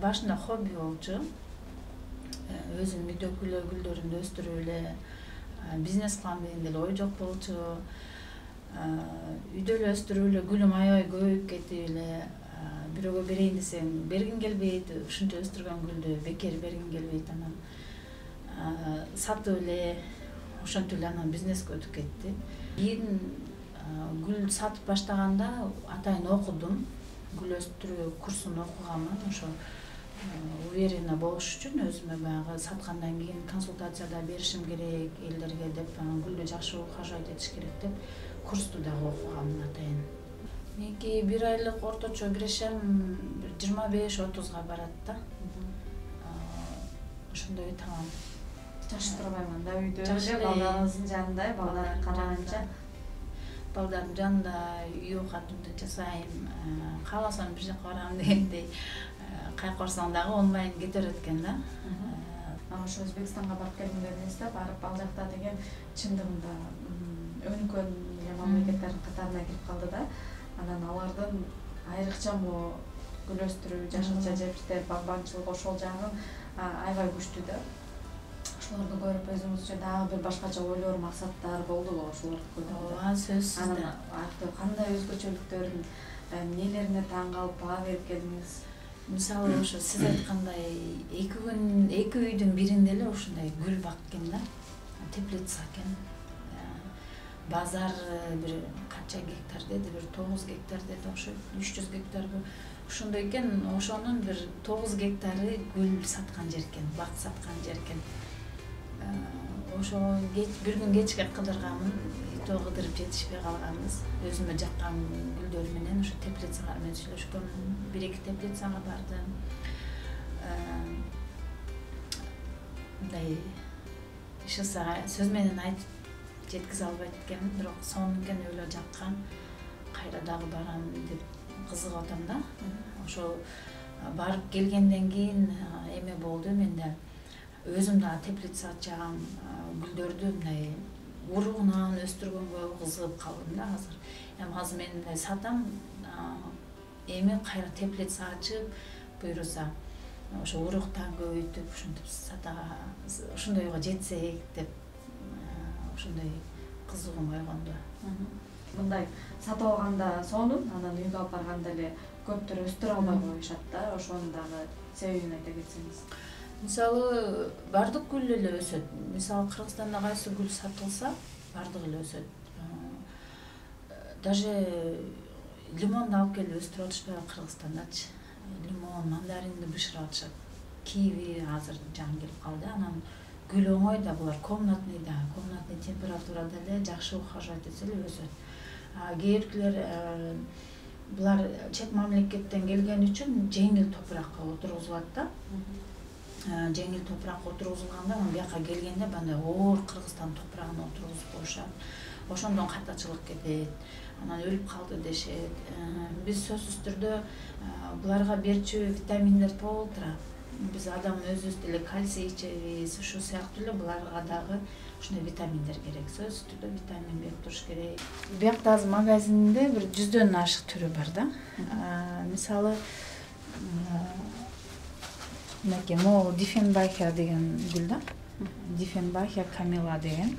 башында хобби болчу. Өзүм үйдө гүлдөрүмдү өстүрүп эле бизнес кылам деген деле ой жок болчу. Үйдө эле өстүрүп эле гүлүм аябай көбөйүп кетип эле бирөөгө берейин десең бергим келбейт. Ушунча өстүргөн гүлдү бекер бергим келбейт. Анан сатып эле ошентип эле анан бизнеске өтүп кетти. Кийин гүл сатып баштаганда атайын окудум. Гүл өстүрүү курсун окуганмын. Ошо уверенно болуш үчүн өзүмө баягы саткандан кийин консультацияда беришим керек элдерге деп, гүлдү жакшы ухаживать этиш керек деп курсту дагы окуганмын атайын. Меники 1 айлык орточо кирешем 25-30га барат да. Ошондой тамам. Жакшы турбаймын да үйдө эле балдарыңыздын жанында, балдарга караганча. Балдардын жанында үй оокатымды жасайм, кааласам бир жака барам дегендей кайкырсаң дагы онлайн кете берет экен да. Ошо Өзбекстанга барып келдим дедиңиз да, барып ал жакта деген чындыгында өнүккөн мамлекеттердин катарына кирип калды да. Анан алардын айрыкча могу гүл өстүрүү, жашылча жептер, багбанчылык ошол жагы аябай күчтүү да. Ошолорду көрүп өзүңүзчө дагы бир башкача ойлор, максаттар болдубу ошолорду көргөндө? Ооба, сөзсүз. Анан кандай өзгөчөлүктөрүн, эмнелерине таң калып баа берип келдиңиз? Мисалы ошо сиз айткандай 2 үйдүн биринде эле ушундай гүл бак экен да. Теплица экен. Базар бир канча гектар деди, бир 9 гектар деди, ошо 300 гектарбы. Ошондой экен, ошонун бир 9 гектары гүл саткан жер экен, бак саткан жер экен. Ошо бир күн кечке кыдырганмын, итөө кыдырып жетишпей калганбыз. Өзүмө жаккан гүлдөр менен ошо теплицага мен сүйлөшкөнмүн. 1-2 теплицага бардым. Мындай сөз менен айтып жеткизе албайт экенмин, бирок сонун эле жаккан. Кайра дагы барам деп кызыгып атам да. Ошо барып келгенден кийин эме болду менде. Өзүм да теплица ачам, гүлдөрдү мындай уругунан өстүргөнгө кызыгып калдым да азыр. Азыр мен мындай сатам, эми кайра теплица ачып, буйруса ошо уруктан көбөйтүп, ушинтип ошондойго жетсек деп ошондой кызыгуум ойгонду. Мындай сатып алганда сонун, анан үйгө алып барганда эле көптөр өстүрө албай коюшат да, ошонун дагы себебин айта кетсеңиз. Мисалы бардык гүл эле өсөт. Мисалы Кыргызстанда кайсы гүл сатылса, бардык эле өсөт. Даже лимонду алып келип өстүрүп атышпайбы Кыргызстандачы? Лимон, мандаринди бышырып атышат. Киви азыр жаңы келип калды. Анан гүл оңой да, булар комнатный температурада эле жакшы ухаживать этсе эле өсөт. Кээ биркилер булар чет мамлекеттен келген үчүн жеңил топуракка отургузулат да. Жеңил топуракка отургузулганда, анан бияка келгенде бандай оор Кыргызстан топурагына отургузуп коюшат. Ошондон катачылык кетет. Анан өлүп калды дешет. Биз сөзсүз түрдө буларга берчү витаминдер толуп турат. Биз адам өзүбүз деле кальций ичебиз, ушул сыяктуу эле буларга дагы ушундай витаминдер керек. Сөзсүз түрдө витамин берип туруш керек. Биякта азыр магазинде бир 100дөн ашык түрү бар да. Мисалы мынакей могу Диффенбахия деген гүл да. Диффенбахия камила деген.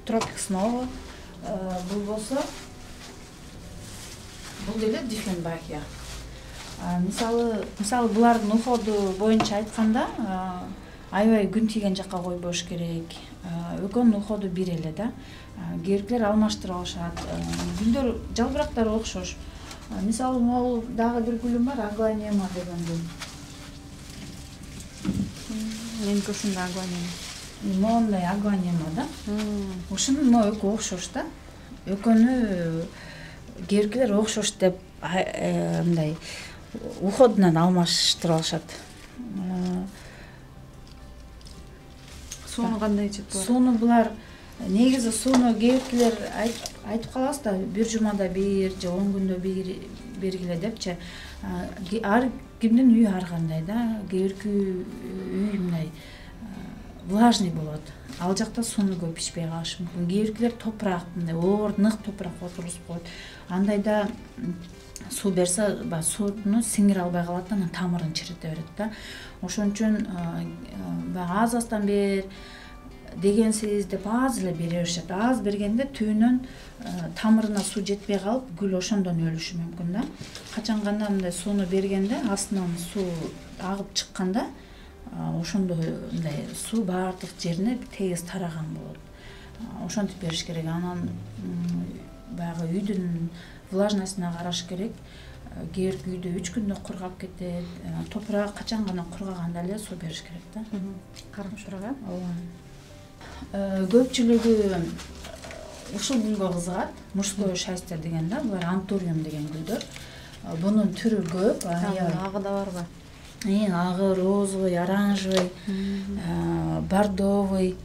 Тропик Snow бул болсо бул деле Диффенбахия. Мисалы булардын уходу боюнча айтканда, аябай күн тийген жакка койбош керек. Экөөнүн уходу бир эле да. Кээ биркилер алмаштырып алышат. Гүлдөр жалбырактары окшош. Мисалы могу дагы бир гүлүм бар, Агланема деген гүл. Меники ушундай агланема. Мондай агланема да. Ушунун экөө окшош да. Экөөнү кээ биркилер окшош деп мындай уходунан алмаштырып алышат. Сууну кандай ичет булар? Сууну булар негизи сууну кээ биркилер айтып калабыз да, бир жумада бир же 10 күндө бир бергиле депчи. Ар кимдин үйү ар кандай да. Кээ бирки үй мындай влажный болот. Ал жакта сууну көп ичпей калышы мүмкүн. Кээ биркилер топурак, мындай оор, нык топурак отургузуп коет. Андайда суу берсе, сууну сиңире албай калат да, анан тамырын чирите берет да. Ошон үчүн баягы аз-аздан бер дегенсиз деп аз эле бере беришет. Аз бергенде түбүнөн тамырына суу жетпей калып, гүл ошондон өлүшү мүмкүн да. Качан гана мындай сууну бергенде, астынан суу агып чыкканда, ошондо мындай суу баардык жерине тегиз тараган болот. Ошентип бериш керек. Анан баягы үйдүн влажностуна караш керек. Кээ бир үйдө 3 күндө кургап кетет. Топурак качан гана кургаганда эле суу бериш керек да. Карап турган. Ооба. Көпчүлүгү ушул гүлгө кызыгат. Мужское счастье деген да, булар антуриум деген гүлдөр. Бунун түрү көп. Агы да барбы? Агы, розовый, оранжевый, бордовый,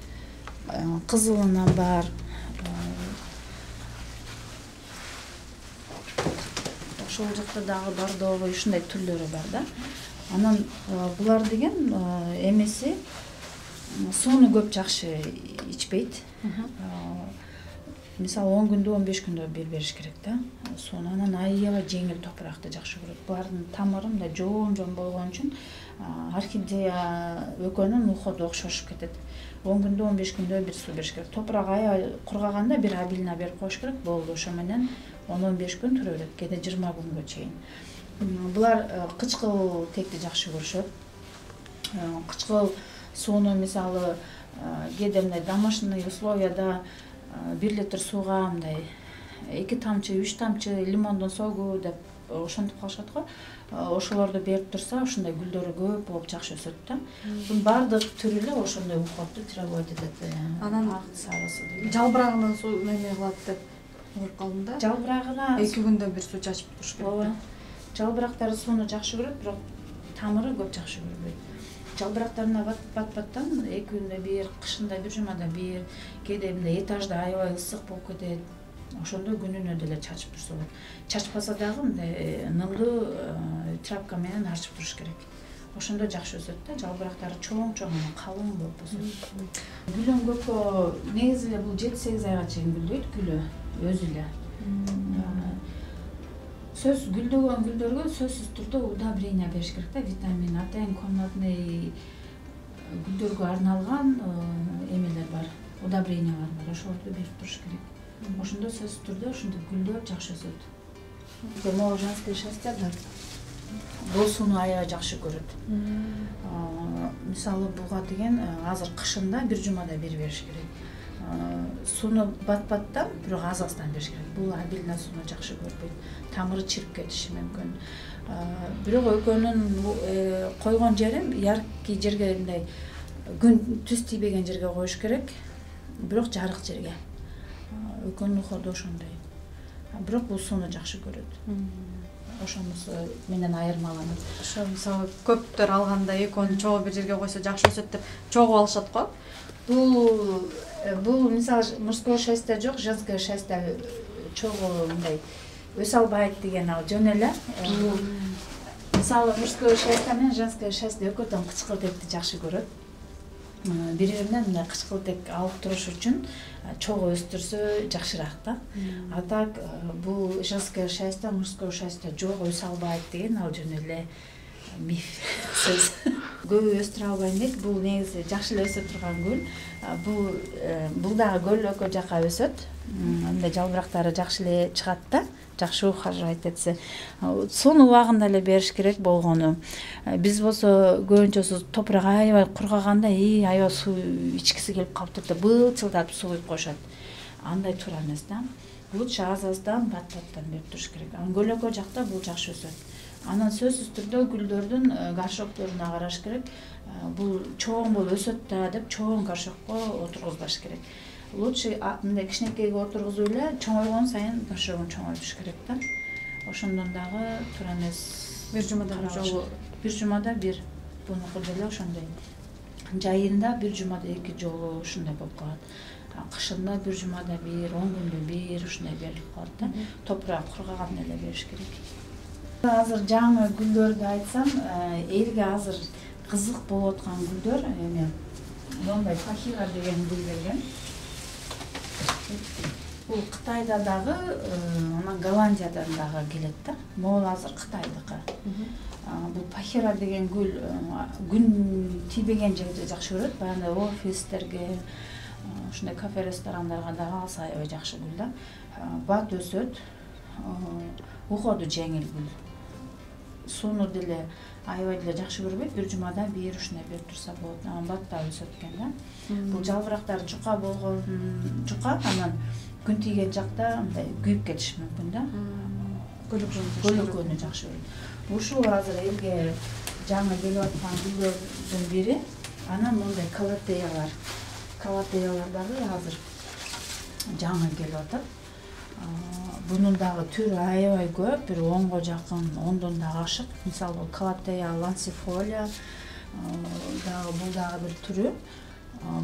кызылынан бар. Ошол жакта дагы бордовый ушундай түрлөрү бар да. Анан булар деген эмеси сууну көп жакшы ичпейт. Мисалы 10 күндө 15 күндө бир бериш керек да. Сууну анан аябай жеңил топуракты жакшы көрөт. Булардын тамыры мындай жоон болгон үчүн орхидея экөөнүн уходу окшошуп кетет. 10 күндө 15 күндө бир суу бериш керек. Топурак аябай кургаганда бир обильно берип коюш керек. Болду, ошо менен 10-15 күн тура берет, кээде 20 күнгө чейин. Булар кычкыл текти жакшы көрүшөт. Кычкыл сууну мисалы кээде мындай домашний условияда 1 литр сууга мындай 2 тамчы, 3 тамчы лимондун согу деп ошентип калышат го. Ошолорду берип турса, ушундай гүлдөрү көп болуп жакшы өсөт да. Бунун баардык түрү эле ошондой уходду требует этет. Анан сарысы деген. Жалбырагынан суу неме кылат деп угуп калдым да. Жалбырагына 2 күндө бир суу чачып туруш керек. Ооба. Жалбырактары сууну жакшы көрөт, бирок тамыры көп жакшы көрбөйт. Жалбырактарына бат-баттан 2 күндө бир, кышында бир жумада бир, кээде мындай этажда аябай ысык болуп кетет. Ошондо күнүнө деле чачып турса болот. Чачпаса дагы мындай нылдуу тряпка менен арчып туруш керек. Ошондо жакшы өсөт да. Жалбырактары чоң-чоң, калың болуп өсөт. Гүлөн көккө негизи эле бул 7-8 айга чейин гүлдөйт, гүлү өзү эле. Сөз гүлдөгөн гүлдөргө сөзсүз түрдө удобрение бериш керек да, витамин, атайын комнатный гүлдөргө арналган эмелер бар, удобрениялар бар, ошолорду берип туруш керек. Ошондо сөзсүз түрдө ушинтип гүлдөп жакшы өсөт. Моу женское счастье да. Бул сууну аябай жакшы көрөт. Мисалы буга деген азыр кышында бир жумада бир бериш керек. Сууну бат-баттан, бирок аз-аздан бериш керек. Бул обильно сууну жакшы көрбөйт. Тамыры чирип кетиши мүмкүн. Бирок экөөнүн койгон жерин яркий жерге, мындай күн түз тийбеген жерге коюш керек. Бирок жарык жерге. Экөөнүн уходу ошондой. Бирок бул сууну жакшы көрөт. Ошонусу менен айырмаланат. Ошо мисалы көптөр алганда экөөнү чогуу бир жерге койсо жакшы өсөт деп чогуу алышат го. Бул мисалы мужское счастье жок, женское счастье чогуу мындай өсө албайт деген ал жөн эле. Мисалы мужское счастье менен женское счастье экөөдөн кычкылтекти жакшы көрөт. Бири-биринен мындай кычкылтек алып туруш үчүн чогуу өстүрсө жакшыраак да. А так бул женское счастье, мужское счастье жок өсө албайт деген ал жөн эле миф сөз. Көбү өстүрө албайм дейт. Бул негизи жакшы эле өсө турган гүл. Бул дагы көлөкө жака өсөт. Мындай жалбырактары жакшы эле чыгат да. Жакшы ухаживать этсе. Сууну убагында эле бериш керек болгону. Биз болсо көбүнчөсү топурак аябай кургаганда, аябай суу ичкиси келип калыптыр деп былчылдатып суу куюп коюшат. Андай туура эмес да. Лучше аз-аздан, бат-баттан берип туруш керек. Көлөкө жакта бул жакшы өсөт. Анан сөзсүз түрдө гүлдөрдүн горшокторуна караш керек. Бул чоң болуп өсөт да деп чоң горшокко отургузбаш керек. Лучше мындай кичинекейге отургузуп эле чоңойгон сайын горшогун чоңойтуш керек да. Ошондон дагы туура эмес. Бир жумада бир жумада бир. Бунуку деле ошондой. Жайында бир жумада 2 жолу ушундай болуп калат. Кышында бир жумада бир, 10 күндө бир ушундай берилип калат да. Топурак кургаганда эле бериш керек. Азыр жаңы гүлдөрдү айтсам, элге азыр кызык болуп аткан гүлдөр эме Мондай пахира деген гүл келген. Бул Кытайда дагы, анан Голландиядан дагы келет да. Могул азыр Кытайдыкы. Бул пахира деген гүл күн тийбеген жерде жакшы көрөт. Баягы офистерге, ушундай кафе ресторандарга дагы алса аябай жакшы гүл да. Бат өсөт. Уходу жеңил гүл. Сууну деле аябай деле жакшы көрбөйт. Бир жумада бир ушундай берип турса болот. Анан бат да өсөт экен да. Бул жалбырактар жука болгон жука, анан күн тийген жакта мындай күйүп кетиши мүмкүн да. Көлөкөнү жакшы көрөт. Ушул азыр элге жаңы келип аткан гүлдөрдүн бири. Анан мондай калатеялар. Калатеялар дагы азыр жаңы келип атат. Bunun дагы түрү аябай көп, бир 10га жакын, 10дон да ашык. Мисалы, калатея лансифолия дагы бул дагы бир түрү.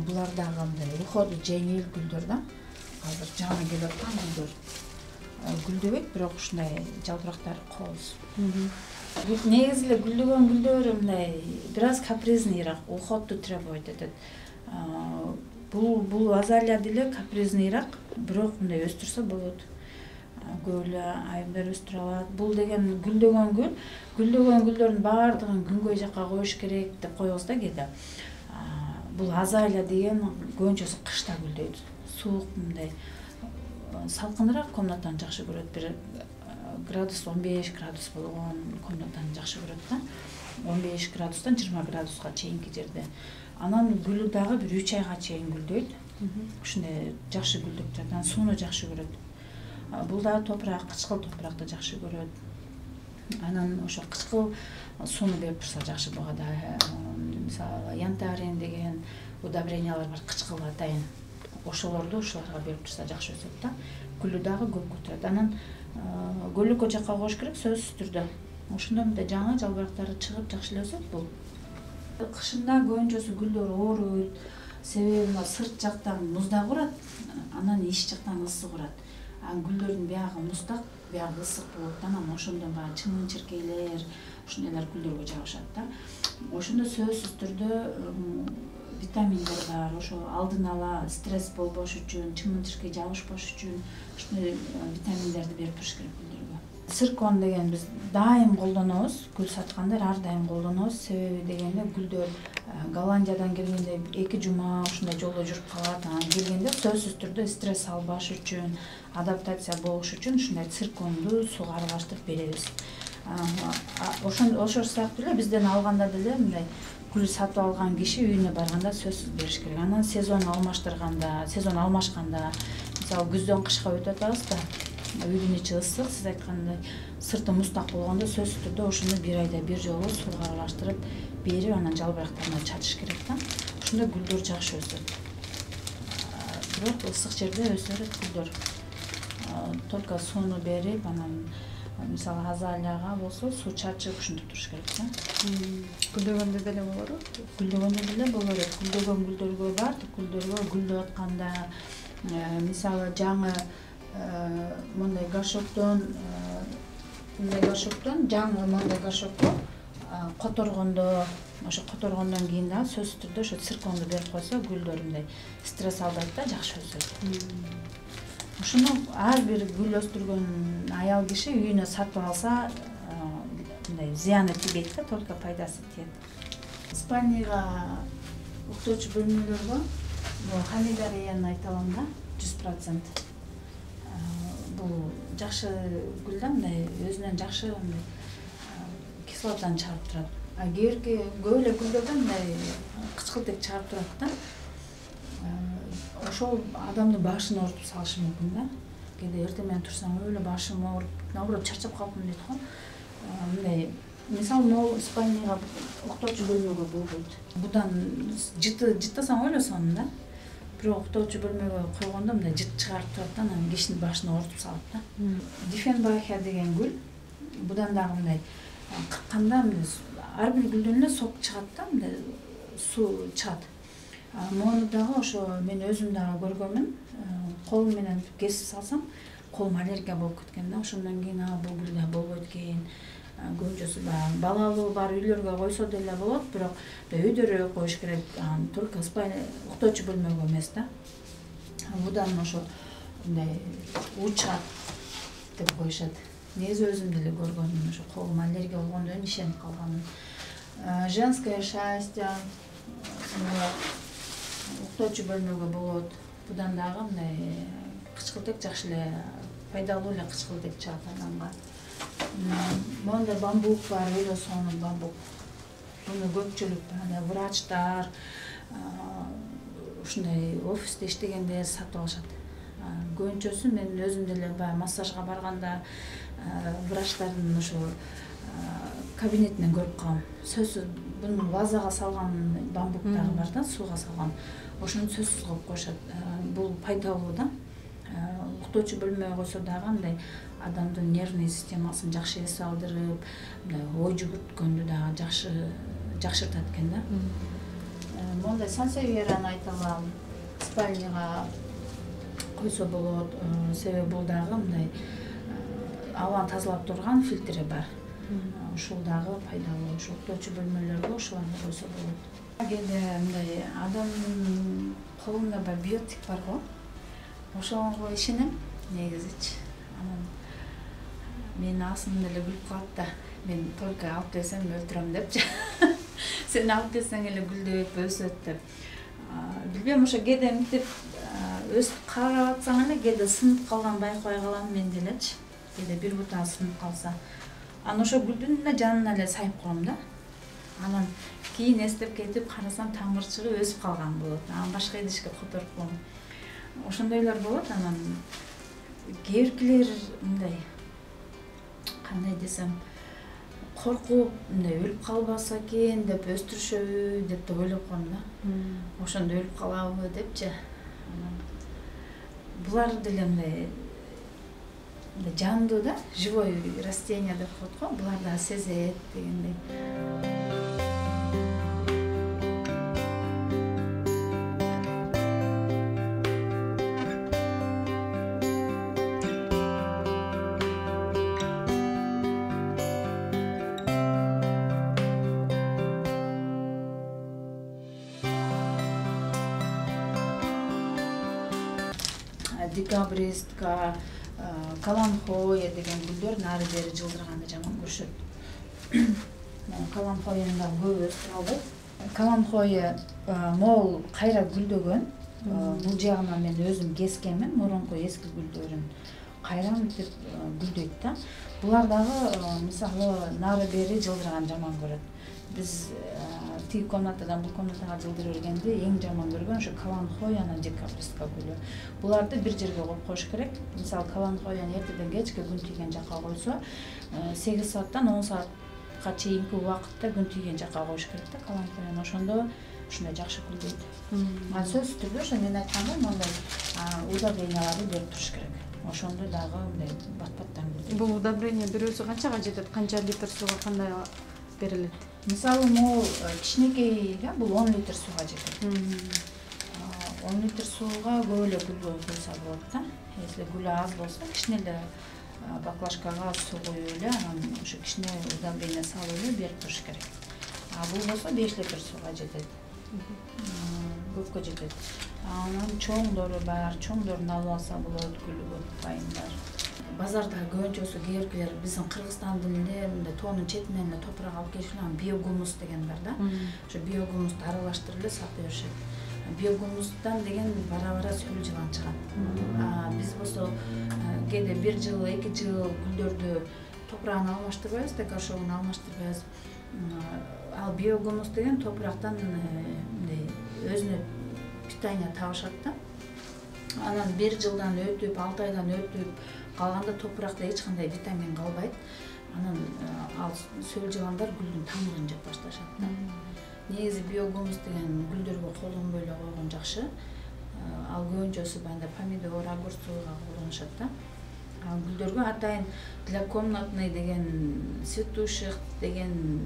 Булар дагы мындай уходу жеңил гүлдөр да. Азыр жаңы келип аткан гүлдөр. Гүлдөбөйт, бирок ушундай жалбырактары кооз. Негизи эле гүлдөгөн гүлдөр мындай бир аз капризнийраак, уходду требует этет. Бул азалия деле капризнийраак, бирок мындай өстүрсө болот. Көп эле айымдар өстүрө алат. Бул деген гүлдөгөн гүлдөрдүн баардыгын күнгөй жакка коюш керек деп коебуз да кээде. Бул азалия деген көбүнчөсү кышта гүлдөйт. Суук мындай салкыныраак комнатаны жакшы көрөт. Бир градус 15 градус болгон комнатаны жакшы көрөт да. 15 градустан 20 градуска чейинки жерде. Анан гүлү дагы бир 3 айга чейин гүлдөйт. Ушундай жакшы гүлдөп турат. Анан сууну жакшы көрөт. Бул дагы топурак, кычкыл топуракты жакшы көрөт. Анан ошо кычкыл сууну берип турса жакшы буга да. Мисалы, янтарин деген удобрениялар бар, кычкыл атайын. Ошоларга берип турса жакшы өсөт да. Гүлү дагы көп көтөрөт. Анан көлөкө жакка коюш керек, сөзсүз түрдө. Ошондо мындай жаңы жалбырактары чыгып жакшы эле өсөт бул. Кышында көбүнчөсү гүлдөр ооруйт. Себеби сырт жактан муздак урат, анан ич жактан ысык урат. Гүлдөрдүн биягы муздак, биягы ысык болот да. Анан ошондон баягы чымын-чиркейлер, ушундайлар гүлдөргө жабышат да. Ошондо сөзсүз түрдө витаминдер бар. Ошо алдын ала стресс болбош үчүн, чымын-чиркей жабышпаш үчүн ушундай витаминдерди берип туруш керек гүлдөргө. Циркон деген биз дайым колдонобуз, гүл саткандар ар дайым колдонобуз. Себеби дегенде гүлдөр Голландиядан келгенде 2 жума ушундай жолдо жүрүп калат. Анан келгенде сөзсүз түрдө стресс албаш үчүн, адаптация болуш үчүн ушундай цирконду сууга аралаштырып беребиз. Ошол сыяктуу эле бизден алганда деле мындай гүл сатып алган киши үйүнө барганда сөзсүз бериш керек. Анан сезон алмашканда, мисалы күздөн кышка өтүп атабыз да. Үйдүн ичи ысык, сиз айткандай сырты муздак болгондо сөзсүз түрдө ошону 1 айда 1 жолу сууга аралаштырып берип, анан жалбырактарына чачыш керек да. Ошондо гүлдөр жакшы өсөт. Бирок ысык жерде өсөрөт гүлдөр. Только сууну берип, анан мисалы азалияга болсо суу чачып ушинтип туруш керек да. Гүлдөгөндө деле болору? Гүлдөгөндө деле болот. Гүлдөгөн гүлдөргө бардык гүлдөргө гүлдөп атканда, мисалы жаңы мондай горшоктон жаңы мондай горшокко которгондо, ошо которгондон кийин да сөзсүз түрдө ошо цирконду берип койсо гүлдөр мындай стресс албайт да, жакшы өсөт. Ошону ар бир гүл өстүргөн аял киши үйүнө сатып алса, мындай зыяны тийбейт да, только пайдасы тиет. Спальняга уктоочу бөлмөлөргө бул хамидареяны айта алам да, 100%. Бул жакшы гүл да, мындай өзүнөн жакшы кислотаны чыгарып турат. Кээбирки көп эле гүлдөрдөн мындай кычкылтек чыгарып турат да. Ошол адамдын башын оорутуп салышы мүмкүн да. Кээде эртең менен турсаң өлө башым ооруп, наоборот чарчап калыптым дейт го. Мындай мисалы могул спальняга уктоочу бөлмөгө болбойт. Будан жыттасаң ойлосоң да. Бирок уктоочу бөлмөгө койгондо мындай жыт чыгарып турат да, анан кишинин башын оорутуп салат да. Дифенбахия деген гүл, будан дагы мындай кыкканда ар бир гүлдөн эле сок чыгат да, мындай суу чыгат. Мону дагы ошо мен өзүм дагы көргөнмүн. Колум менен кесип салсам, колум аллергия болуп кеткен да. Ошондон кийин бул гүлдө болбойт экен. көбүнчөсү баягы балалуу бар үйлөргө койсо деле болот, бирок өйдөрөөк коюш керек, только спальня уктоочу бөлмөгө эмес да. Будан ошо мындай учат деп коюшат. Негизи өзүм деле көргөнмүн, ошо колума аллергия болгондон кийин ишенип калганмын. Женская счастье уктоочу бөлмөгө болот. Будан дагы мындай кычкылтек жакшы эле пайдалуу эле кычкылтек чыгат адамга. Монда бамбук бар, өйдө сонун бамбук. Буну көпчүлүк врачтар, ушундай офисте иштегенде сатып алышат. Көбүнчөсү мен өзүм деле баягы массажга барганда врачтардын ошо кабинетинен көрүп калам. Сөзсүз буну вазага салган бамбук дагы бар да, сууга салган. Ошону сөзсүз коюп коюшат. Бул пайдалуу да. Уктоочу бөлмөгө койсо дагы андай адамдын нервный системасын жакшы эс алдырып, мындай ой жүгүрткөндү дагы жакшыртат экен да. Мондай сансеверияны айта алам. Спальняга койсо болот. Себеби бул дагы мындай абаны тазалап турган фильтри бар. Ушул дагы пайдалуу. Уктоочу бөлмөлөргө ушуларды койсо болот. Кээде мындай адамдын колунда бар биотик бар го. Ошого ишенем негизичи. Мен асым эле күлүп калат да. Мен только алып келсем өлтүрөм депчи. Сен алып келсең эле гүлдөп өсөт деп. Билбейм, ошо кээде мынтип өсүп карап атсаң эле кээде сынып калган байкабай калам мен делечи. Кээде бир бутагы сынып калса, анан ошо гүлдүн да жанына эле сайып коем да. Анан кийин эстеп кетип карасам таңырчыгы өсүп калган болот. Анан башка идишке которуп коем. Ошондойлор болот. Анан кээбиркилер мындай кандай десем, коркуп мындай өлүп калбаса экен деп өстүрүшөбү деп да ойлоп коем да. Ошондо өлүп калабы депчи. Булар деле мындай жандуу да, живой растение деп коет го. Булар да сезет дегендей. Декабристка, каланхоя деген гүлдөр нары бери жылдырганда жаман көрүшөт. Каланхояны да көп өстүрө албайт. Каланхоя могул кайра гүлдөгөн. Бул жагынан мен өзүм кескенмин, мурунку эски гүлдөрүн кайра мынтип гүлдөйт да. Булар дагы мисалы нары бери жылдырган жаман көрөт. Биз тиги комнатадан бул комнатага жылдырып бергенде эң жаман көргөн ошо каланхояны, декабристка гүлү. Буларды бир жерге коюп коюш керек. Мисалы каланхояны эртеден кечке күн тийген жака койсо, 8 сааттан 10 саатка чейинки убакытта күн тийген жака коюш керек да каланхояны. Ошондо ушундай жакшы гүлдөйт. Сөзсүз түрдө ошо мен айткандай мондай удобренияларды берип туруш керек. Ошондо дагы мындай бат-баттан гүлдөйт. Бул удобрение бирөөсү канчага жетет? Канча литр сууга кандай берилет? Мисалы могул кичинекейге бул 10 литр сууга жетет. 10 литр сууга көп эле гүл койсо болот да. Если гүлү аз болсо, кичине эле баклажкага суу коюп эле, анан ошо кичине удобрение салып эле берип туруш керек. Бул болсо 5 литр сууга жетет. Көпкө жетет. Анан чоңдору бар, чоңдорун алып алса болот, гүлү көп пайымдар. Базарда көбүнчөсү кээбиркилер биздин Кыргызстандын эле мындай тоонун четинен эле топурак алып келишип, биогумус деген бар да. Ошо биогумусту аралаштырып эле сатып беришет. Биогумустан деген бара-бара сөл жылан чыгат. Биз болсо кээде 1 жыл, 2 жыл гүлдөрдү топурагын алмаштырбайбыз, декошогун алмаштырбайбыз. Ал биогумус деген топурактан мындай өзүнө питание табышат да. Анан 1 жылдан өтүп, 6 айдан өтүп калганда топуракта эч кандай витамин калбайт. Анан ал сөл жыландар гүлдүн тамырын жеп башташат да. Негизи биогумус деген гүлдөргө колдонбой эле койгон жакшы. Ал көбүнчөсү банда помидор, огурцууга колдонушат да. Ал гүлдөргө атайын для комнатный деген, цветушек деген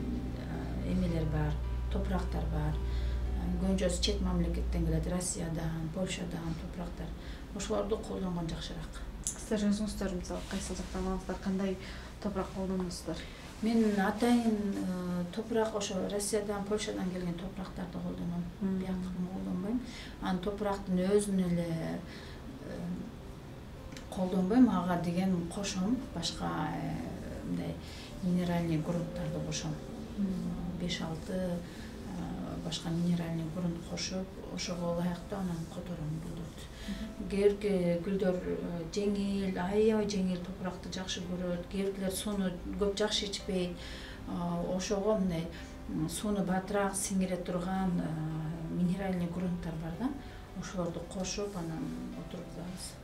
эмелер бар, топурактар бар. Көбүнчөсү чет мамлекеттен келет, Россиядан, Польшадан топурактар. Ошолорду колдонгон жакшыраак. Сиздер өзүңүздөр мисалы кайсы жактан аласыздар, кандай топурак колдоносуздар? Мен атайын топурак ошо Россиядан, Польшадан келген топурактарды колдоном. Бияктыкын колдонбойм. Анын топурактын өзүн эле колдонбойм, ага деген кошом, башка мындай минеральный грунттарды кошом. 5-6 башка минеральный грунт кошуп, ошого ылайыктуу анан котором гүлдөрдү. Кээерки гүлдөр жеңил, аябай жеңил топуракты жакшы көрөт. Кээеркилер сууну көп жакшы ичпейт. Ошого мындай сууну батыраак сиңире турган минеральный грунттар бар да. Ошолорду кошуп анан отургузабыз.